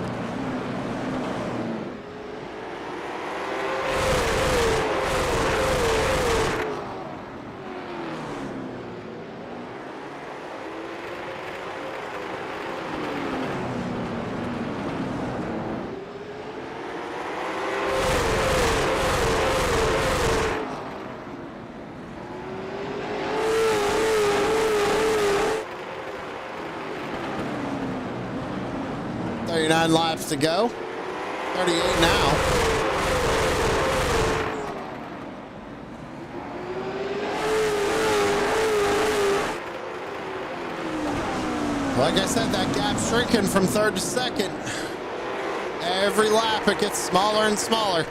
Laps to go. 38 now. Like I said, that gap's shrinking from third to second. Every lap it gets smaller and smaller.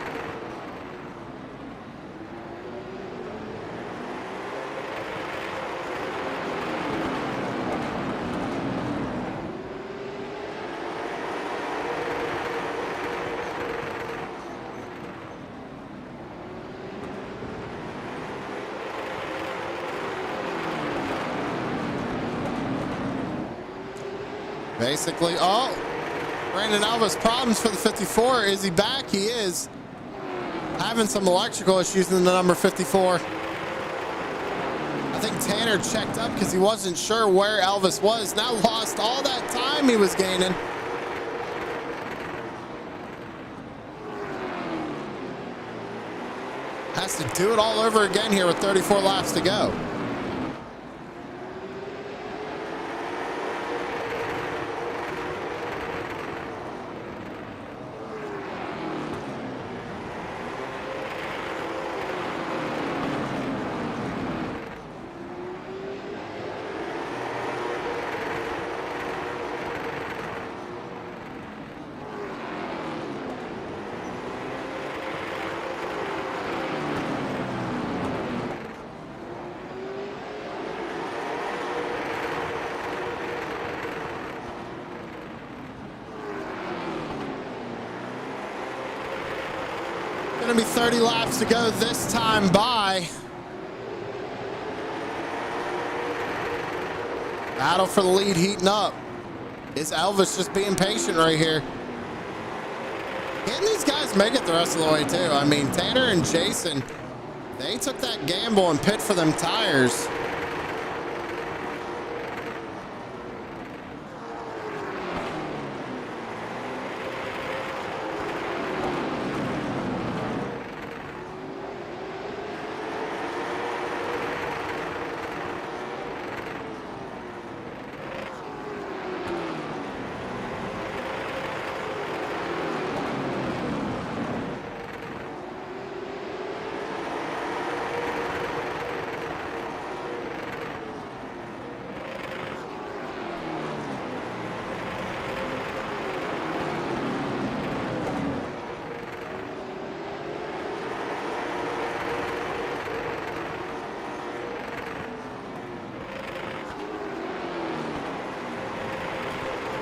Basically, oh, Brandon Elvis, problems for the 54. Is he back? He is. Having some electrical issues in the number 54. I think Tanner checked up because he wasn't sure where Elvis was. Now lost all that time he was gaining. Has to do it all over again here with 34 laps to go. Going to be 30 laps to go this time by. Battle for the lead heating up. Is Elvis just being patient right here? Can these guys make it the rest of the way too? I mean, Tanner and Jason, they took that gamble and pit for them tires.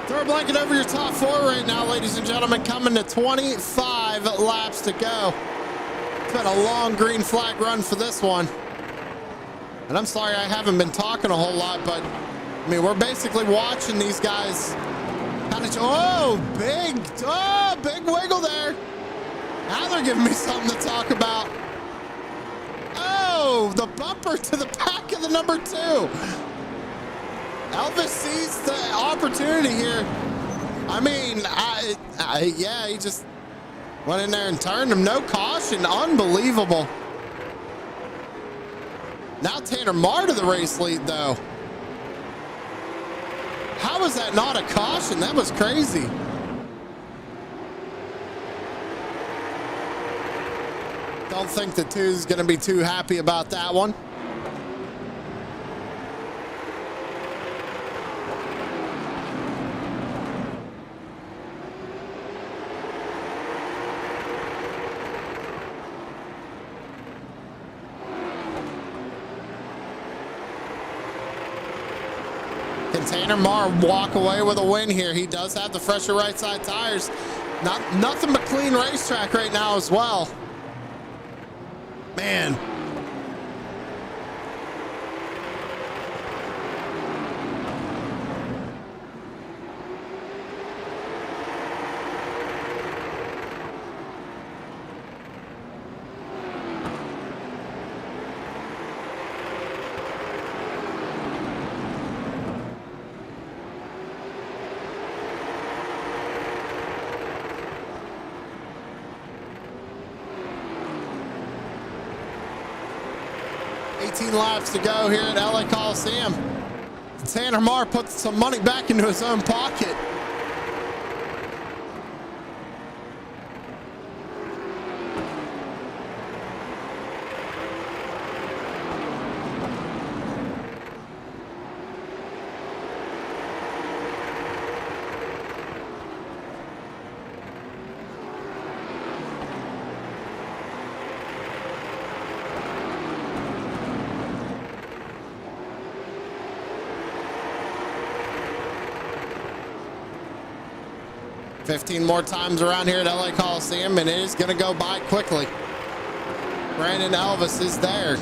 Throw a blanket over your top four right now, ladies and gentlemen. Coming to 25 laps to go. It's been a long green flag run for this one. And I'm sorry I haven't been talking a whole lot, but I mean, we're basically watching these guys kind of, big wiggle there. Now they're giving me something to talk about. Oh, the bumper to the back of the number 2. Elvis sees the opportunity here. I mean, yeah, he just went in there and turned him. No caution. Unbelievable. Now Tanner Marr to the race lead, though. How was that not a caution? That was crazy. Don't think the 2's going to be too happy about that one. Can Tanner Marr walk away with a win here? He does have the fresher right side tires. Nothing but clean racetrack right now as well. Man. Laps to go here at LA Coliseum. Tanner Marr puts some money back into his own pocket. Fifteen more times around here at LA Coliseum, and it is going to go by quickly. Brandon Elvis is there.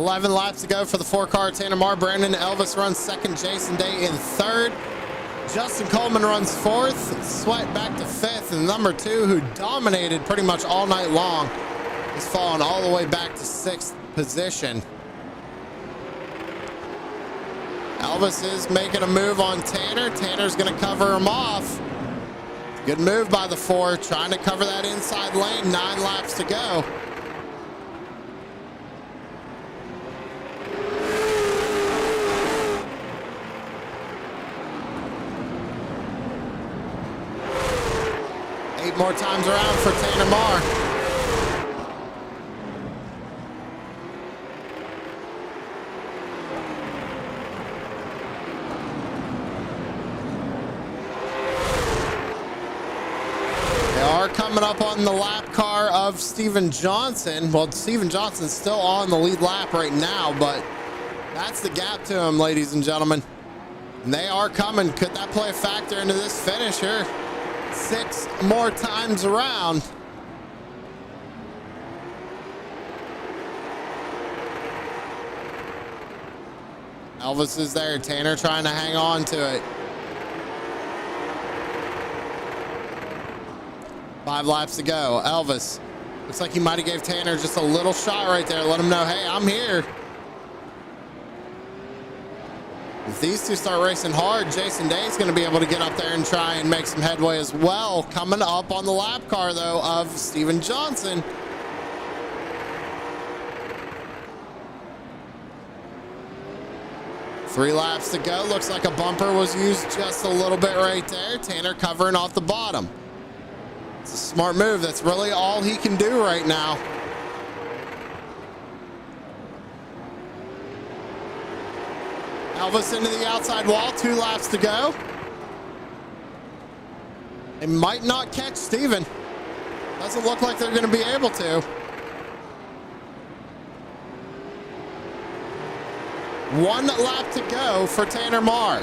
11 laps to go for the 4-car. Tanner Marr, Brandon Elvis runs second, Jason Day in third. Justin Coleman runs fourth, Sweat back to fifth, and number 2, who dominated pretty much all night long, is falling all the way back to sixth position. Elvis is making a move on Tanner. Tanner's going to cover him off. Good move by the 4, trying to cover that inside lane. 9 laps to go. Eight more times around for Tanner Marr. Coming up on the lap car of Steven Johnson. Well, Steven Johnson's still on the lead lap right now, but that's the gap to him, ladies and gentlemen. And they are coming. Could that play a factor into this finish here? 6 more times around. Elvis is there. Tanner trying to hang on to it. 5 laps to go. Elvis looks like he might have gave Tanner just a little shot right there. Let him know, hey, I'm here. If these two start racing hard, Jason Day is going to be able to get up there and try and make some headway as well. Coming up on the lap car, though, of Steven Johnson. Three laps to go. Looks like a bumper was used just a little bit right there. Tanner covering off the bottom. It's a smart move. That's really all he can do right now. Elvis into the outside wall. 2 laps to go. They might not catch Steven. Doesn't look like they're going to be able to. 1 lap to go for Tanner Marr.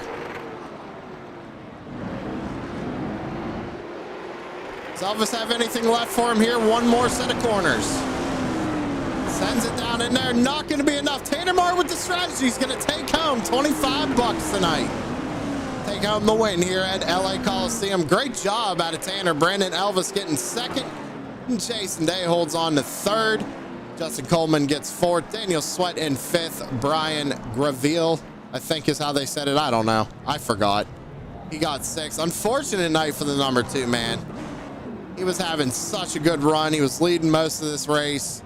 Does Elvis have anything left for him here? 1 more set of corners. Sends it down in there. Not going to be enough. Tanner Marr with the strategy. He's going to take home $25 tonight. Take home the win here at LA Coliseum. Great job out of Tanner. Brandon Elvis getting second. And Jason Day holds on to third. Justin Coleman gets fourth. Daniel Sweat in fifth. Brian Graville, I think is how they said it. I don't know. I forgot. He got sixth. Unfortunate night for the number 2, man. He was having such a good run. He was leading most of this race.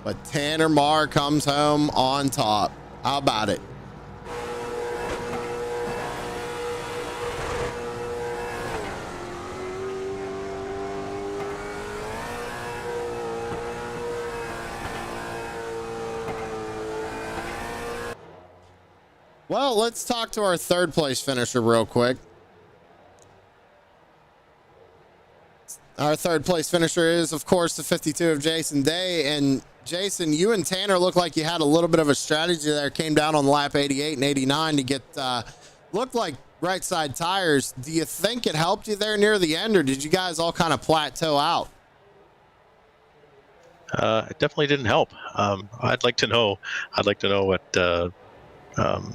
But Tanner Marr comes home on top. How about it? Well, let's talk to our 3rd place finisher real quick. Our 3rd place finisher is, of course, the 52 of Jason Day. And Jason, you and Tanner look like you had a little bit of a strategy there. Came down on lap 88 and 89 to get, looked like right side tires. Do you think it helped you there near the end, or did you guys all kind of plateau out? It definitely didn't help. I'd like to know what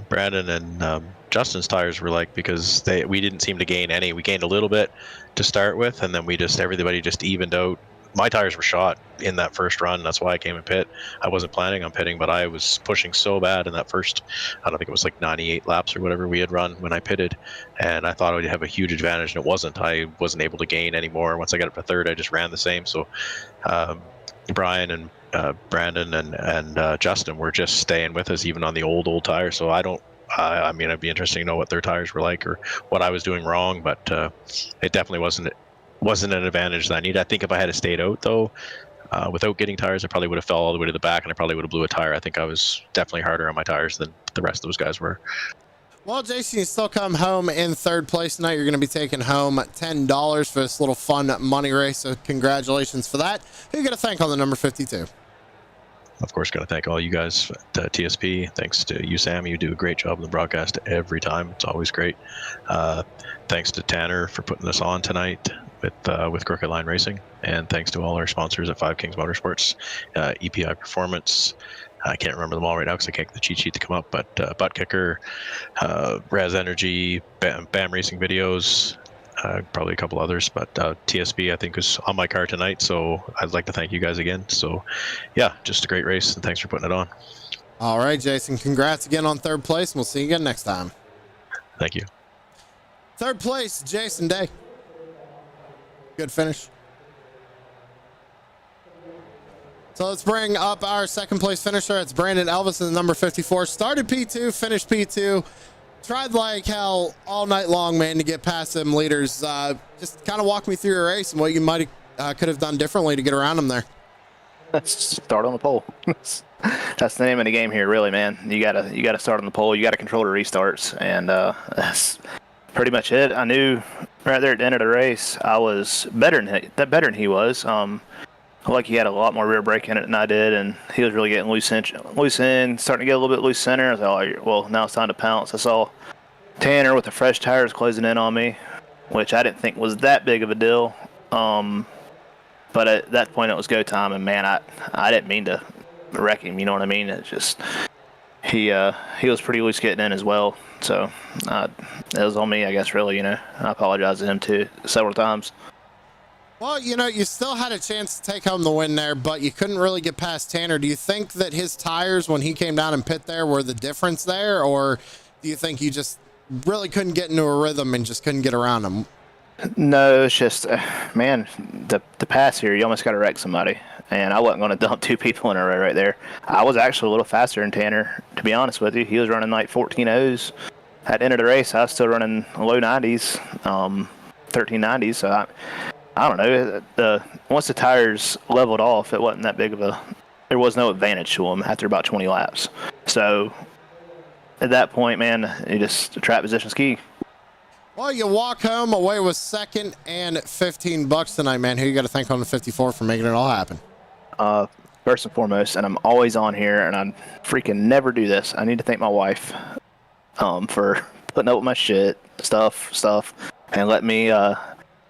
Brandon and Justin's tires were like, because we didn't seem to gain any. We gained a little bit to start with, and then everybody just evened out. My tires were shot in that first run. That's why I came in pit. I wasn't planning on pitting, but I was pushing so bad in that first, I don't think it was like 98 laps or whatever we had run when I pitted, and I thought I would have a huge advantage, and it wasn't. I wasn't able to gain anymore. Once I got up to third, I just ran the same. So Brian and Brandon and Justin were just staying with us even on the old tires. So I mean, it'd be interesting to know what their tires were like or what I was doing wrong, but it definitely wasn't an advantage that I needed. I think if I had stayed out though, without getting tires, I probably would have fell all the way to the back, and I probably would have blew a tire. I think I was definitely harder on my tires than the rest of those guys were. Well, Jason, you still come home in 3rd place tonight. You're going to be taking home $10 for this little fun money race. So congratulations for that. Who you got to thank on the number 52? Of course, got to thank all you guys at TSP. Thanks to you, Sam. You do a great job in the broadcast every time. It's always great. Thanks to Tanner for putting this on tonight. with Crooked Line Racing, and thanks to all our sponsors at Five Kings Motorsports, EPI Performance. I can't remember them all right now because I can't get the cheat sheet to come up, but Butt Kicker, Raz Energy, Bam Racing Videos, probably a couple others, but TSB I think was on my car tonight, so I'd like to thank you guys again. So yeah, just a great race, and thanks for putting it on. All right, Jason, congrats again on third place, and we'll see you again next time. Thank you. Third place, Jason Day. Good finish. So let's bring up our second place finisher. It's Brandon Elvis in the number 54. Started P2, finished P2. Tried like hell all night long, man, to get past them leaders. Just kind of walk me through your race and what you might could have done differently to get around them there. Start on the pole. That's the name of the game here, really, man. You gotta start on the pole. You gotta control the restarts, and that's pretty much it. I knew right there at the end of the race I was better than he was. Like he had a lot more rear brake in it than I did, and he was really getting loose in, starting to get a little bit loose center. I was like, oh, well, now it's time to pounce. I saw Tanner with the fresh tires closing in on me, which I didn't think was that big of a deal. But at that point, it was go time, and man, I didn't mean to wreck him. You know what I mean? It's just he was pretty loose getting in as well. So it was on me, I guess. Really, I apologize to him too several times. Well, you still had a chance to take home the win there, but you couldn't really get past Tanner. Do you think that his tires, when he came down and pit there, were the difference there? Or do you think you just really couldn't get into a rhythm and just couldn't get around him? No, it's just, man, the pass here, you almost got to wreck somebody. And I wasn't going to dump two people in a row right there. I was actually a little faster than Tanner, to be honest with you. He was running like 14.0s. At the end of the race, I was still running low 90s, 1390s. So I don't know. Once the tires leveled off, it wasn't that big of there was no advantage to them after about 20 laps. So at that point, man, track position's key. Well, you walk home away with second and $15 tonight, man. Who you got to thank on the 54 for making it all happen? First and foremost, and I'm always on here, and I freaking never do this. I need to thank my wife for putting up with my stuff, and let me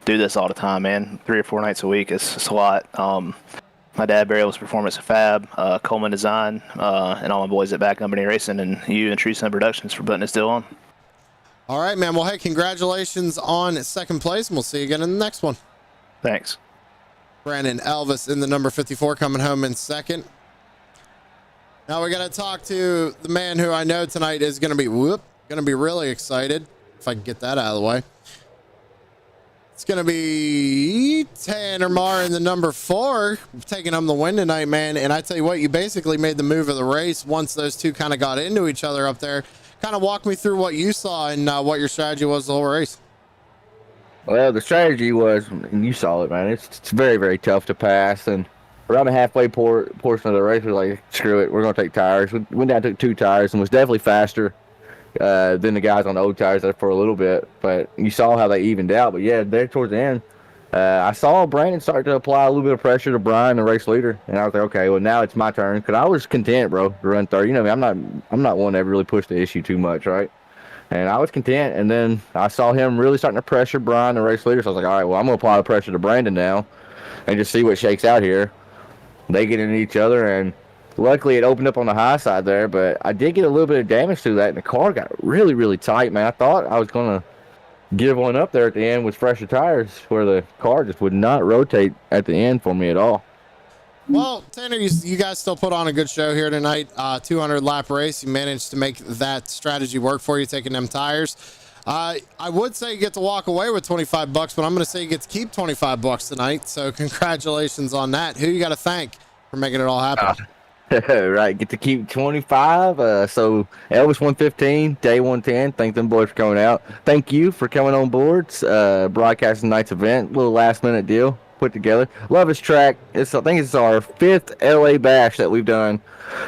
do this all the time, man. 3 or 4 nights a week is a lot. My dad, Barry, was Performance at Fab, Coleman Design, and all my boys at Back Company Racing, and you and True Sun Productions for putting this deal on. All right, man. Well, hey, congratulations on second place, and we'll see you again in the next one. Thanks. Brandon Elvis in the number 54 coming home in second. Now we got to talk to the man who I know tonight is going to be really excited, if I can get that out of the way. It's going to be Tanner Marr in the number 4, taking home the win tonight, man. And I tell you what, you basically made the move of the race once those two kind of got into each other up there. Kind of walk me through what you saw and what your strategy was the whole race. Well, the strategy was, and you saw it, man, it's very, very tough to pass. And around the halfway portion of the race, we were like, screw it, we're going to take tires. We went down, took 2 tires, and was definitely faster than the guys on the old tires for a little bit. But you saw how they evened out. But yeah, there towards the end, I saw Brandon start to apply a little bit of pressure to Brian, the race leader, and I was like, okay, well now it's my turn, because I was content, bro, to run third. I mean, I'm not one to ever really push the issue too much, right? And I was content, and then I saw him really starting to pressure Brian, the race leader. So I was like, all right, well, I'm gonna apply the pressure to Brandon now, and just see what shakes out here. They get into each other, and luckily it opened up on the high side there, but I did get a little bit of damage through that, and the car got really, really tight, man. I thought I was gonna give one up there at the end with fresher tires, where the car just would not rotate at the end for me at all. Well, Tanner, you guys still put on a good show here tonight. 200 lap race. You managed to make that strategy work for you, taking them tires. I would say you get to walk away with $25, but I'm going to say you get to keep $25 tonight. So congratulations on that. Who you got to thank for making it all happen? Right, get to keep 25. So Elvis 115, Day 110. Thank them boys for coming out. Thank you for coming on board. Broadcasting tonight's event, little last minute deal put together. Love this track. I think it's our 5th LA bash that we've done.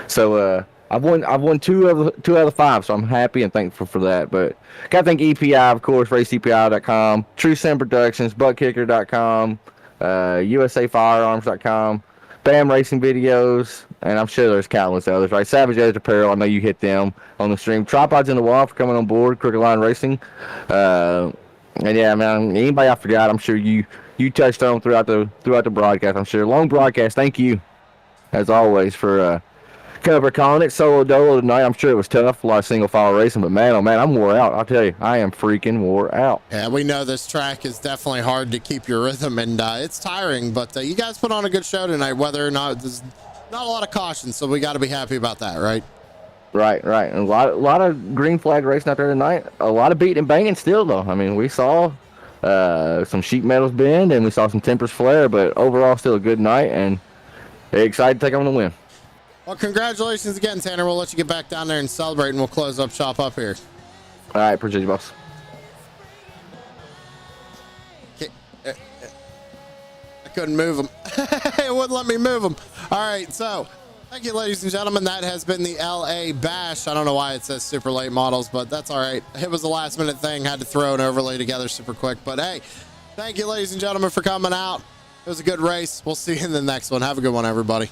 So I've won 2 out of the 5. So I'm happy and thankful for that. But gotta thank EPI, of course, raceepi.com, True Sun Productions, buttkicker.com, USAfirearms.com. Bam Racing Videos, and I'm sure there's countless others, right? Savage Edge Apparel, I know you hit them on the stream. Tripods in the Wall for coming on board, Crooked Line Racing. And yeah, man, anybody I forgot, I'm sure you touched on throughout the broadcast. I'm sure long broadcast. Thank you, as always, for calling it solo dolo tonight. I'm sure it was tough, a lot of single file racing, but man, oh man, I'm wore out. I'll tell you, I am freaking wore out. Yeah, we know this track is definitely hard to keep your rhythm, and it's tiring. But you guys put on a good show tonight. Whether or not there's not a lot of caution, so we got to be happy about that, right? Right. And a lot of green flag racing out there tonight. A lot of beating and banging still, though. I mean, we saw some sheet metals bend and we saw some tempers flare, but overall, still a good night, and excited to take on the win. Well, congratulations again, Tanner. We'll let you get back down there and celebrate, and we'll close up shop up here. All right, appreciate you, boss. Okay. I couldn't move them. It wouldn't let me move them. All right, so thank you, ladies and gentlemen. That has been the LA Bash. I don't know why it says super late models, but that's all right. It was a last minute thing. Had to throw an overlay together super quick. But hey, thank you, ladies and gentlemen, for coming out. It was a good race. We'll see you in the next one. Have a good one, everybody.